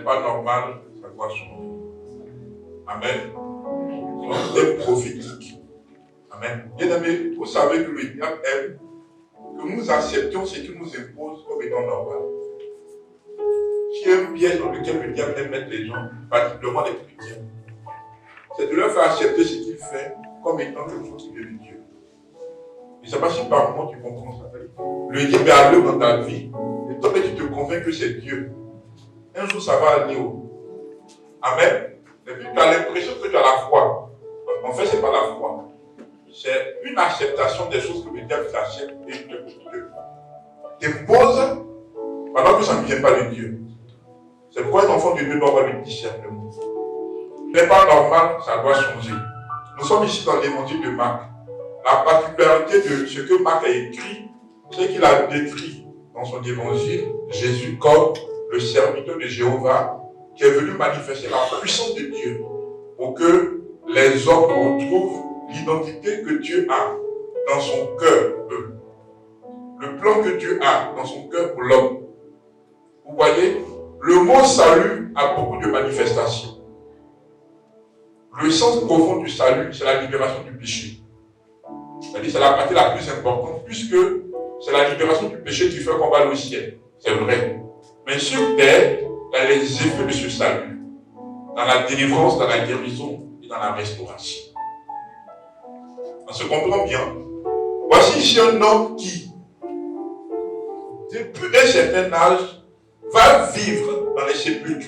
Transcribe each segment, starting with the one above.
n'est pas normal, ça doit changer. Amen. C'est prophétique. Amen. Bien aimé, vous savez que le diable aime que nous acceptions ce qu'il nous impose comme étant normal. S'il y a un piège dans lequel le diable aime mettre les gens, particulièrement les chrétiens, c'est de leur faire accepter ce qu'il fait comme étant quelque chose qui vient de Dieu. Je ne sais pas si par moment tu comprends ça. Le diable est à l'œuvre dans ta vie, et toi tu te convaincs que c'est Dieu. Un jour ça va aller haut. Amen. Et puis tu as l'impression que tu as la foi. En fait, ce n'est pas la foi. C'est une acceptation des choses que le diable t'accepte et t'impose pendant que ça ne vient pas de Dieu. C'est pourquoi un enfant de Dieu doit avoir le discernement. Ce n'est pas normal, ça doit changer. Nous sommes ici dans l'évangile de Marc. La particularité de ce que Marc a écrit, c'est qu'il a décrit dans son évangile Jésus comme le serviteur de Jéhovah qui est venu manifester la puissance de Dieu pour que les hommes retrouvent l'identité que Dieu a dans son cœur pour eux. Le plan que Dieu a dans son cœur pour l'homme. Vous voyez, le mot salut a beaucoup de manifestations. Le sens profond du salut, c'est la libération du péché. C'est-à-dire, c'est la partie la plus importante, puisque c'est la libération du péché qui fait qu'on va aller au ciel. C'est vrai. Mais sur terre, il y a les effets de ce salut. Dans la délivrance, dans la guérison et dans la restauration. On se comprend bien. Voici ici un homme qui, depuis un certain âge, va vivre dans les sépulcres,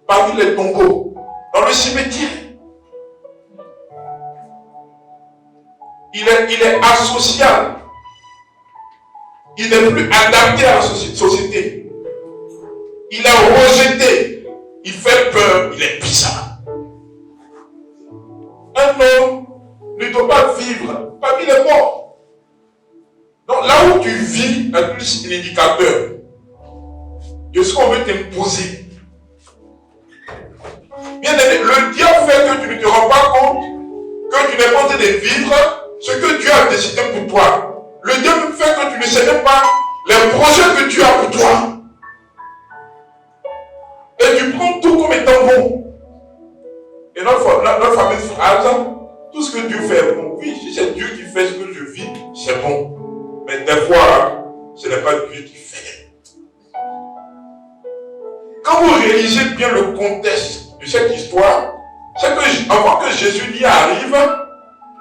parmi les tombeaux, dans le cimetière. Il est asocial. Il n'est plus adapté à la société. Il est rejeté. Il fait peur. Il est bizarre. Un homme ne doit pas vivre parmi les morts. Donc là où tu vis est plus un indicateur de ce qu'on veut t'imposer. Bien aimé, le diable fait que tu ne te rends pas compte que tu n'es pas en train de vivre ce que Dieu a décidé pour toi. Le diable fait que tu ne sais même pas les projets que Dieu a pour toi. Et tu prends tout comme étant bon. Et notre fameuse phrase, tout ce que Dieu fait est bon. Oui, si c'est Dieu qui fait ce que je vis, c'est bon. Mais des fois, ce n'est pas Dieu qui fait. Quand vous réalisez bien le contexte de cette histoire, c'est que avant que Jésus y arrive,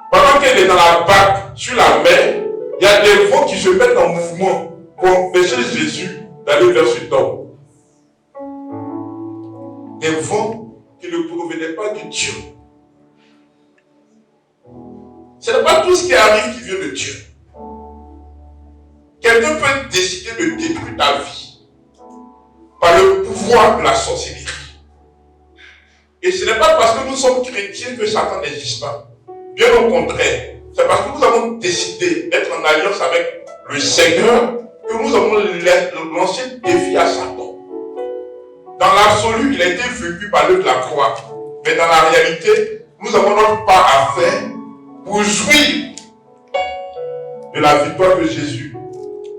pendant qu'elle est dans la barque, sur la mer, il y a des vents qui se mettent en mouvement pour empêcher Jésus d'aller vers ce homme. Des vents qui ne provenaient pas de Dieu. Ce n'est pas tout ce qui arrive qui vient de Dieu. Quelqu'un peut décider de détruire ta vie par le pouvoir de la sorcellerie. Et ce n'est pas parce que nous sommes chrétiens que Satan n'existe pas. Bien au contraire, c'est parce que nous avons décidé d'être en alliance avec le Seigneur que nous avons lancé le défi à Satan. Dans l'absolu, il a été vécu par l'œuvre de la croix. Mais dans la réalité, nous avons notre part à faire pour jouir de la victoire que Jésus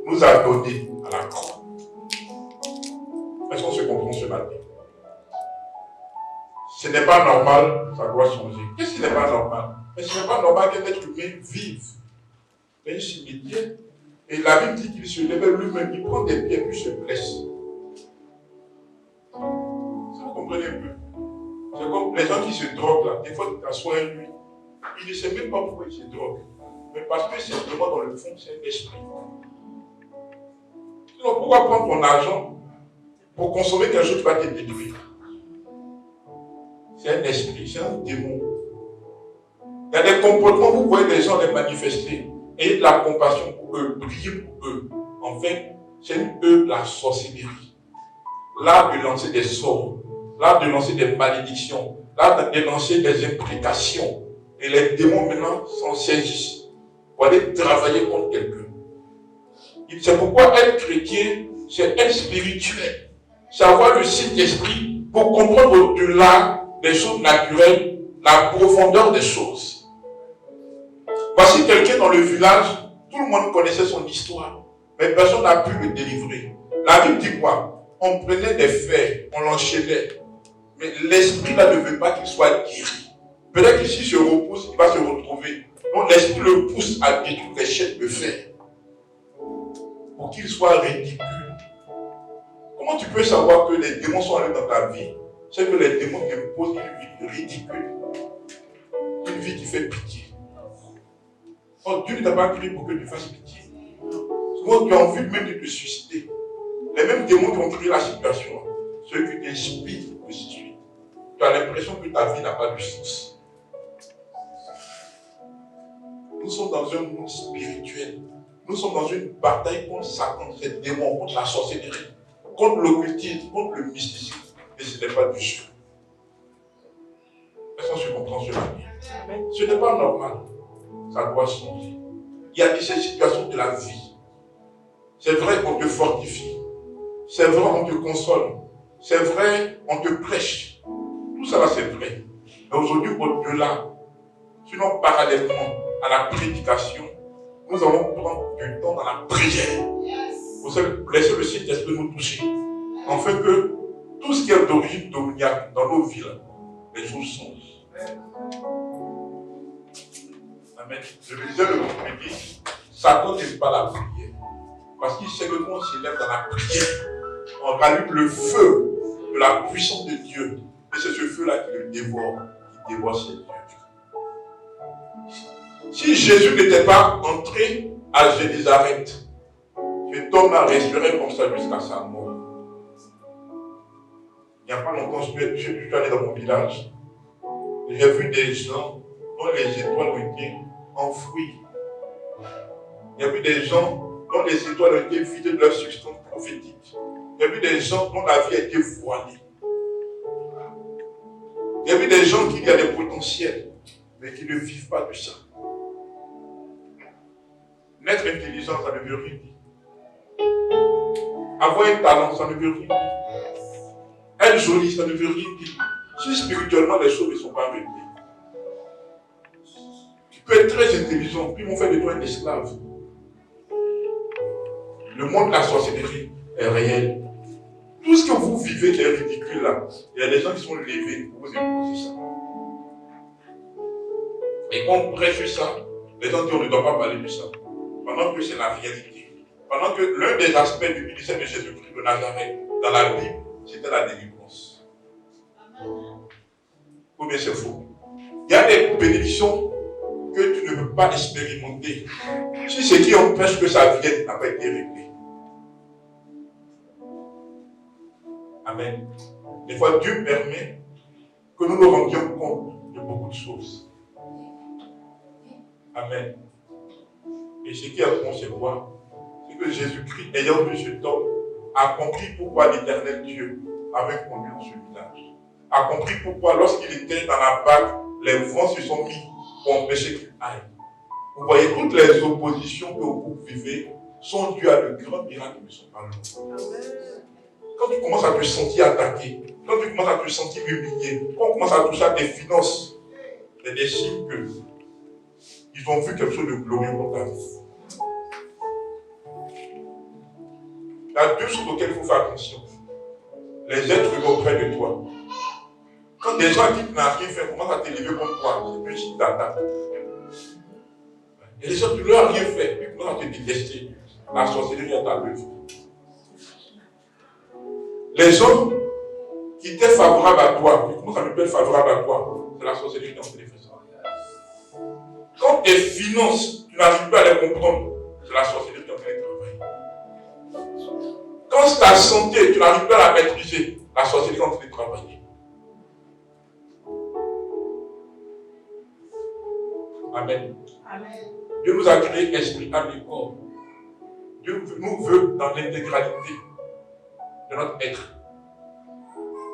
nous a donnée à la croix. Est-ce qu'on se comprend ce matin? Ce n'est pas normal, ça doit changer. Qu'est-ce qui n'est pas normal? Mais ce n'est pas normal qu'un être humain vive dans un cimetière. Et la Bible dit qu'il se lève lui-même, il prend des pieds et puis se blesse. Vous comprenez un peu? C'est comme les gens qui se droguent là. Des fois, tu t'assois à lui. Il ne sait même pas pourquoi il se drogue. Mais parce que simplement dans le fond, c'est un esprit. Sinon, pourquoi prendre ton argent pour consommer quelque chose qui va te détruire? C'est un esprit, c'est un démon. Il y a des comportements, vous voyez des gens les manifester. Ayez de la compassion pour eux, priez pour eux. En fait, c'est eux la sorcellerie. L'art de lancer des sorts, l'art de lancer des malédictions, l'art de lancer des imprécations. Et les démons maintenant s'en saisissent pour aller travailler contre quelqu'un. C'est pourquoi être chrétien, c'est être spirituel. C'est avoir le Saint-Esprit pour comprendre au-delà des choses naturelles, la profondeur des choses. Voici quelqu'un dans le village, tout le monde connaissait son histoire, mais personne n'a pu le délivrer. La Bible dit quoi? on prenait des fers, on l'enchaînait. Mais l'esprit là ne veut pas qu'il soit guéri. Peut-être que s'il se repousse, il va se retrouver. Donc l'esprit le pousse à détruire les chaînes de fer pour qu'il soit ridicule. Comment tu peux savoir que les démons sont allés dans ta vie? C'est que les démons t'imposent une vie ridicule. Une vie qui fait pitié. Oh, Dieu ne t'a pas créé pour que tu fasses pitié. Souvent tu as envie même de te suicider. Les mêmes démons qui ont créé la situation, ceux qui t'inspirent de suite. Tu as l'impression que ta vie n'a pas de sens. Nous sommes dans un monde spirituel. Nous sommes dans une bataille contre Satan, ces démons, contre la sorcellerie, contre l'occultisme, contre le mysticisme. Mais ce n'est pas du jeu. Est-ce qu'on se comprend cela? Ce n'est pas normal. Ça doit changer. Il y a des situations de la vie. C'est vrai qu'on te fortifie. C'est vrai on te console. C'est vrai on te prêche. Tout ça là c'est vrai. Mais aujourd'hui, au-delà, sinon parallèlement à la prédication, nous allons prendre du temps dans la prière. Pour laisser le Saint-Esprit nous toucher. Afin que tout ce qui est d'origine démoniaque dans nos vies, les choses changent. Amen. Je me disais le midi, Satan n'aime pas la prière. Parce qu'il sait que quand on s'élève dans la prière, on rallume le feu de la puissance de Dieu. Et c'est ce feu-là qui le dévore, qui dévore ses dieux. Si Jésus n'était pas entré à Génézareth, cet homme a respiré comme ça jusqu'à sa mort. Il n'y a pas longtemps, je suis allé dans mon village. J'ai vu des gens dont les étoiles ont été enfouies. Il y a vu des gens dont les étoiles ont été vidées de leur substance prophétique. Il y a vu des gens dont la vie a été voilée. Il y a vu des gens qui ont des potentiels, mais qui ne vivent pas de ça. N'être intelligent, ça ne veut rien dire. Avoir un talent, ça ne veut rien dire. Être joli, ça ne veut rien dire. Si spirituellement les choses ne sont pas réglées. Tu peux être très intelligent, puis ils vont faire de toi un esclave. Le monde de la sorcellerie est réel. Tout ce que vous vivez est ridicule là. Il y a des gens qui sont levés pour vous imposer ça. Et quand on prêche ça, les gens disent on ne doit pas parler de ça. Pendant que c'est la réalité. Pendant que l'un des aspects du ministère de Jésus-Christ de Nazareth, dans la Bible, c'était la délivrance. Ou bien c'est faux. Il y a des bénédictions que tu ne peux pas expérimenter si ce qui empêche que ça vienne n'a pas été réglé. Amen. Des fois, Dieu permet que nous nous rendions compte de beaucoup de choses. Amen. Et ce qui est bon, c'est quoi? C'est que Jésus-Christ, ayant vu ce temps, a compris pourquoi l'Éternel Dieu avait conduit dans ce village. A compris pourquoi, lorsqu'il était dans la barque, les vents se sont mis pour empêcher qu'il aille. Vous voyez, toutes les oppositions que vous vivez sont dues à de grands miracles qui ne sont pas là. Quand tu commences à te sentir attaqué, quand tu commences à te sentir humilié, quand on commence à toucher à tes finances, c'est des signes que ils ont vu quelque chose de glorieux dans ta vie. Il y a deux choses auxquelles il faut faire attention. Les êtres humains auprès de toi. Quand des gens qui n'ont rien fait commencent à t'élever contre toi, c'est plus signe d'attaque. Et les gens qui ne leur ont rien fait, ils commencent à te détester. La sorcellerie est à l'œuvre. Les gens qui étaient favorables à toi, qui commencent à ne pas être favorables à toi, c'est la sorcellerie qui est en train de faire ça. Quand tes finances, tu n'arrives pas à les comprendre, c'est la sorcellerie qui est en train de travailler. Quand ta santé, tu n'arrives pas à la maîtriser, la sorcellerie est en train de travailler. Amen. Amen. Dieu nous a créé esprit, âme et corps. Dieu nous veut dans l'intégralité de notre être.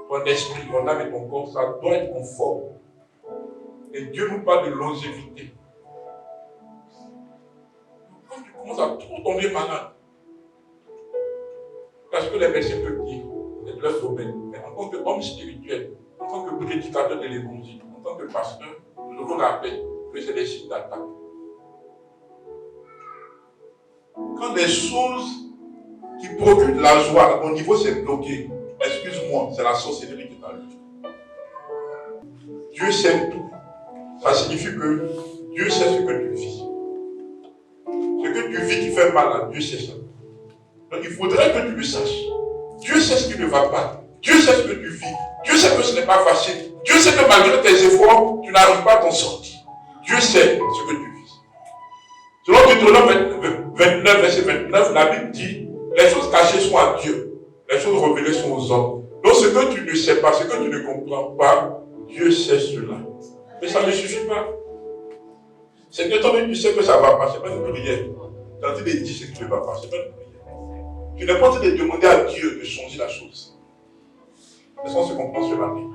Ton esprit, ton âme et ton corps, ça doit être conforme. Et Dieu nous parle de longévité. Quand tu commences à trop tomber malade, parce que les médecins te disent, c'est de leur domaine, mais en tant qu'homme spirituel, en tant que prédicateur de l'évangile, en tant que pasteur, je vous rappelle que c'est des signes d'attaque. Quand des choses qui procure de la joie, à ton niveau c'est bloqué, excuse-moi, c'est la sorcellerie qui t'a lu. Dieu sait tout. Ça signifie que Dieu sait ce que tu vis. Ce que tu vis qui fait mal à Dieu sait ça. Donc il faudrait que tu le saches. Dieu sait ce qui ne va pas. Dieu sait ce que tu vis. Dieu sait que ce n'est pas facile. Dieu sait que malgré tes efforts, tu n'arrives pas à t'en sortir. Dieu sait ce que tu vis. Selon Deutéronome 29, verset 29, la Bible dit, les choses cachées sont à Dieu. Les choses révélées sont aux hommes. Donc ce que tu ne sais pas, ce que tu ne comprends pas, Dieu sait cela. Mais ça ne suffit pas. C'est que toi-même tu sais que ça ne va pas, ce n'est pas une prière. Tu es en train de dire ce qui ne va pas, ce n'est pas une prière. Tu n'es pas en train de demander à Dieu de changer la chose. Est-ce qu'on se comprend ce matin?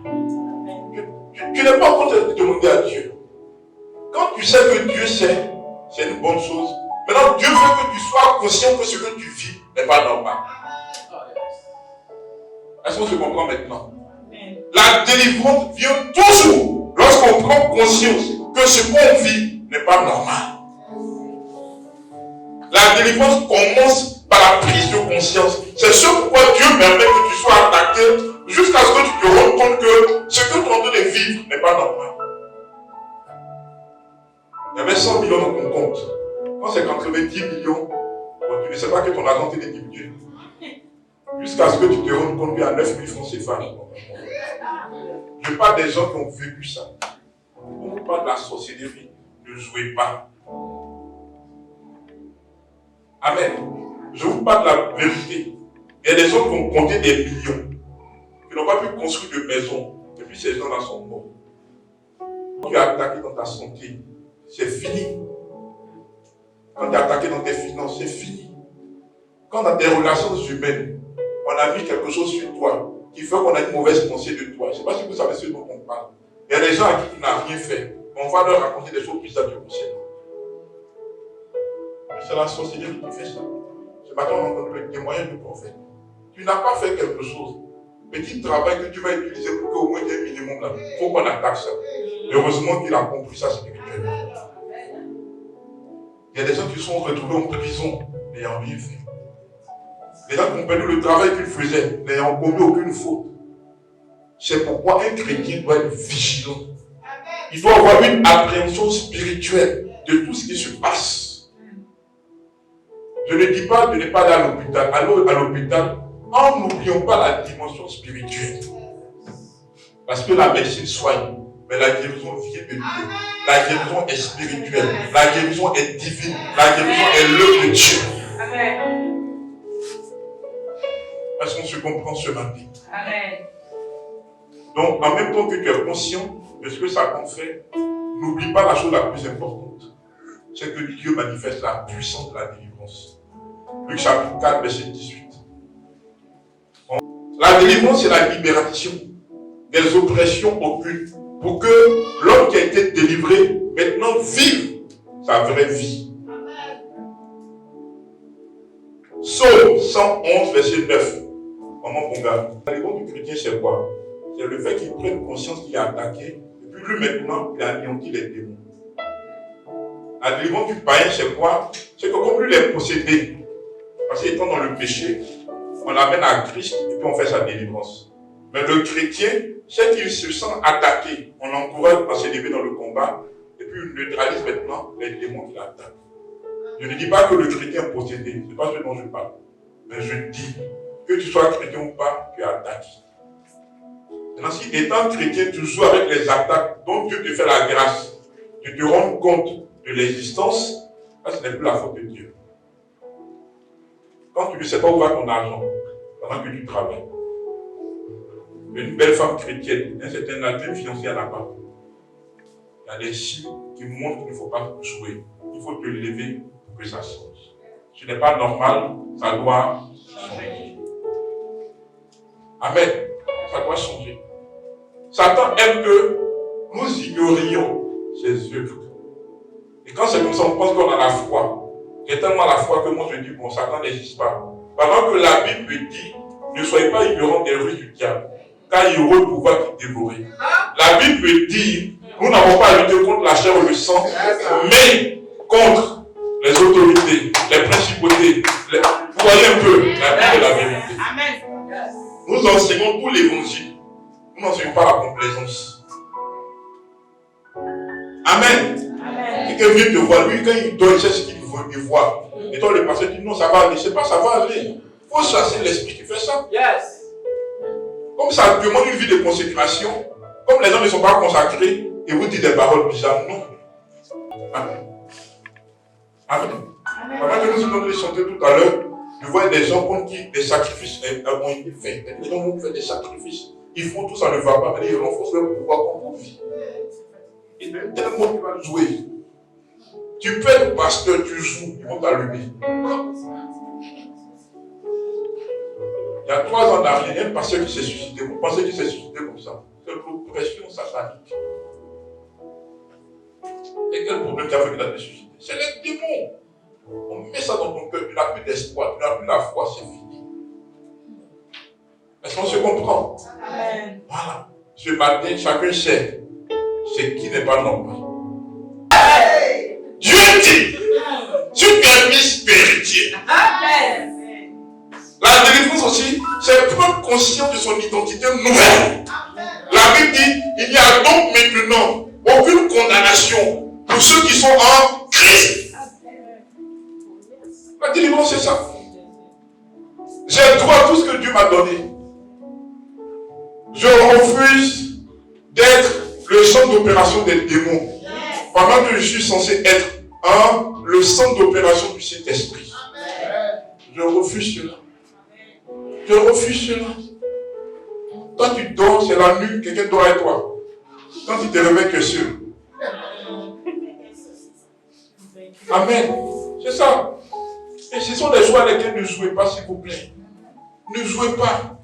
Tu n'es pas en train de demander à Dieu. Quand tu sais que Dieu sait, c'est une bonne chose. Maintenant, Dieu veut que tu sois conscient que ce que tu vis n'est pas normal. Est-ce qu'on se comprend maintenant? La délivrance vient toujours lorsqu'on prend conscience que ce qu'on vit n'est pas normal. La délivrance commence par la prise de conscience. C'est ce pourquoi Dieu permet que tu sois attaqué jusqu'à ce que tu te rendes compte que ce que tu es en train de vivre n'est pas normal. Il y avait 100 millions dans ton compte. Quand c'est qu'entre 10 millions, bon, tu ne sais pas que ton argent t'est diminué. Jusqu'à ce que tu te rendes compte qu'il y a 9 000 francs CFA. Je parle des gens qui ont vécu ça. On ne parle de la sorcellerie. Ne jouez pas. Amen. Je vous parle de la vérité. Il y a des gens qui ont compté des millions, qui n'ont pas pu construire de maison, et puis ces gens-là sont morts. Quand tu es attaqué dans ta santé, c'est fini. Quand tu es attaqué dans tes finances, c'est fini. Quand dans tes relations humaines, on a mis quelque chose sur toi qui fait qu'on a une mauvaise pensée de toi. Je ne sais pas si vous savez ce dont on parle. Il y a des gens à qui tu n'as rien fait. On va leur raconter des choses bizarres du concernant. C'est la sorcellerie qui fait ça. Ce matin, on entend le témoignage du prophète. Tu n'as pas fait quelque chose. Petit travail que tu vas utiliser pour qu'au moins il y ait un minimum là. Il faut qu'on attaque ça. Heureusement qu'il a compris ça spirituellement. Il y a des gens qui sont retrouvés en prison n'ayant rien fait. Les gens qui ont perdu le travail qu'ils faisaient n'ayant commis aucune faute. C'est pourquoi un chrétien doit être vigilant. Il doit avoir une appréhension spirituelle de tout ce qui se passe. Je ne dis pas de ne pas aller à l'hôpital. Allons à l'hôpital en n'oublions pas la dimension spirituelle. Parce que la médecine soigne, mais la guérison vient de Dieu. La guérison est spirituelle. La guérison est divine. La guérison est l'œuvre de Dieu. Amen. Est-ce qu'on se comprend ce matin? Amen. Donc, en même temps que tu es conscient de ce que ça t'en fait, n'oublie pas la chose la plus importante. C'est que Dieu manifeste la puissance de la délivrance. Luc chapitre 4, verset 18. La délivrance, c'est la libération des oppressions occultes pour que l'homme qui a été délivré maintenant vive sa vraie vie. Psaume 111, verset 9. Maman Bonga. La délivrance du chrétien, c'est quoi? C'est le fait qu'il prenne conscience qu'il est attaqué et puis lui maintenant, il a anéanti les démons. La délivrance du païen, c'est quoi? C'est que comme lui est possédé, parce qu'étant dans le péché, on l'amène à Christ et puis on fait sa délivrance. Mais le chrétien, c'est qu'il se sent attaqué. On l'encourage à s'élever dans le combat et puis il neutralise maintenant les démons qui l'attaquent. Je ne dis pas que le chrétien est possédé, ce n'est pas ce dont je parle. Mais je dis, que tu sois chrétien ou pas, tu es attaqué. Maintenant, si étant chrétien, tu joues avec les attaques dont Dieu te fait la grâce, tu te rends compte de l'existence, là, ce n'est plus la faute de Dieu. Quand tu ne sais pas où va ton argent, pendant que tu travailles, une belle femme chrétienne, un certain âge, même financier, elle n'a pas. Il y a des signes qui montrent qu'il ne faut pas jouer. Il faut te lever pour que ça change. Ce n'est pas normal, ça doit changer. Amen. Ça doit changer. Satan aime que nous ignorions ses œuvres. Et quand c'est comme ça, on pense qu'on a la foi. J'ai tellement la foi que moi je dis, bon, Satan n'existe pas. Pendant que la Bible dit, ne soyez pas ignorants des ruses du diable, car il aura le pouvoir de dévorer. La Bible dit, nous n'avons pas à lutter contre la chair ou le sang, mais contre les autorités, les principautés. Vous voyez un peu, la vie de la vérité. Amen. Nous enseignons tout l'évangile. Nous n'enseignons pas la complaisance. Amen. Amen. Quelqu'un vient te voir, lui, quand il donne, il sait ce qu'il veut voir. Et toi, le pasteur dit non, ça va aller. C'est pas ça va aller. Il faut chasser l'esprit qui fait ça. Yes. Comme ça demande une vie de consécration, comme les gens ne sont pas consacrés, et vous dites des paroles bizarres, non. Amen. Amen. Pendant que nous sommes en train de chanter tout à l'heure, je vois des gens contre qui des sacrifices ont été faits. Les gens vont faire des sacrifices. Ils font tout, ça ne va pas, mais ils renforcent leur pouvoir comme vie. Et tellement tu vas jouer. Tu peux être pasteur, tu joues, ils vont t'allumer. Il y a 3 ans d'arrière, il y a un pasteur qui s'est suicidé. Vous pensez qu'il s'est suicidé comme ça? C'est l'oppression satanique. Et quel problème qui a fait qu'il a été suicidé? C'est les démons. On met ça dans ton cœur, tu n'as plus d'espoir, tu n'as plus la foi, c'est fini. Est-ce qu'on se comprend? Amen. Voilà. Ce matin, chacun sait ce qui n'est pas normal. Dieu dit, tu es mis spirituel. Amen. La délivrance aussi, c'est prendre conscience de son identité nouvelle. La Bible dit, il n'y a donc maintenant aucune condamnation pour ceux qui sont en Christ. La délivrance, c'est ça. J'ai droit à tout ce que Dieu m'a donné. Je refuse d'être le centre d'opération des démons. Pendant que je suis censé être le centre d'opération du Saint-Esprit. Je refuse cela. Je refuse cela. Quand tu dors, c'est la nuit, quelqu'un dort avec toi. Quand tu te réveilles, tu es seul. Amen. C'est ça. Et ce sont des choses à lesquelles ne jouez pas, s'il vous plaît. Ne jouez pas.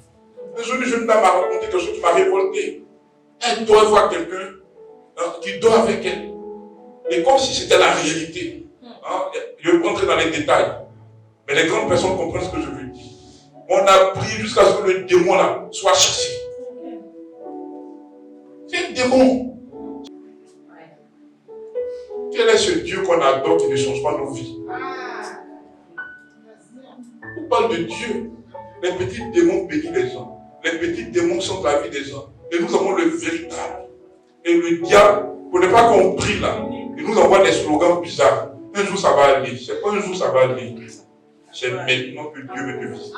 Un jour, une jeune dame m'a raconté quelque chose qui m'a révolté. Elle doit voir quelqu'un qui dort avec elle. Et comme si c'était la réalité. Je vais rentrer dans les détails. Mais les grandes personnes comprennent ce que je veux dire. On a prié jusqu'à ce que le démon là soit chassé. C'est un démon. Quel est ce Dieu qu'on adore qui ne change pas nos vies? On parle de Dieu. Les petits démons bénissent les gens. Les petits démons sont la vie des gens. Et nous avons le véritable. Et le diable, pour ne pas qu'on prie là, il nous envoie des slogans bizarres. Un jour ça va aller. C'est pas un jour ça va aller. C'est maintenant que Dieu veut te visiter.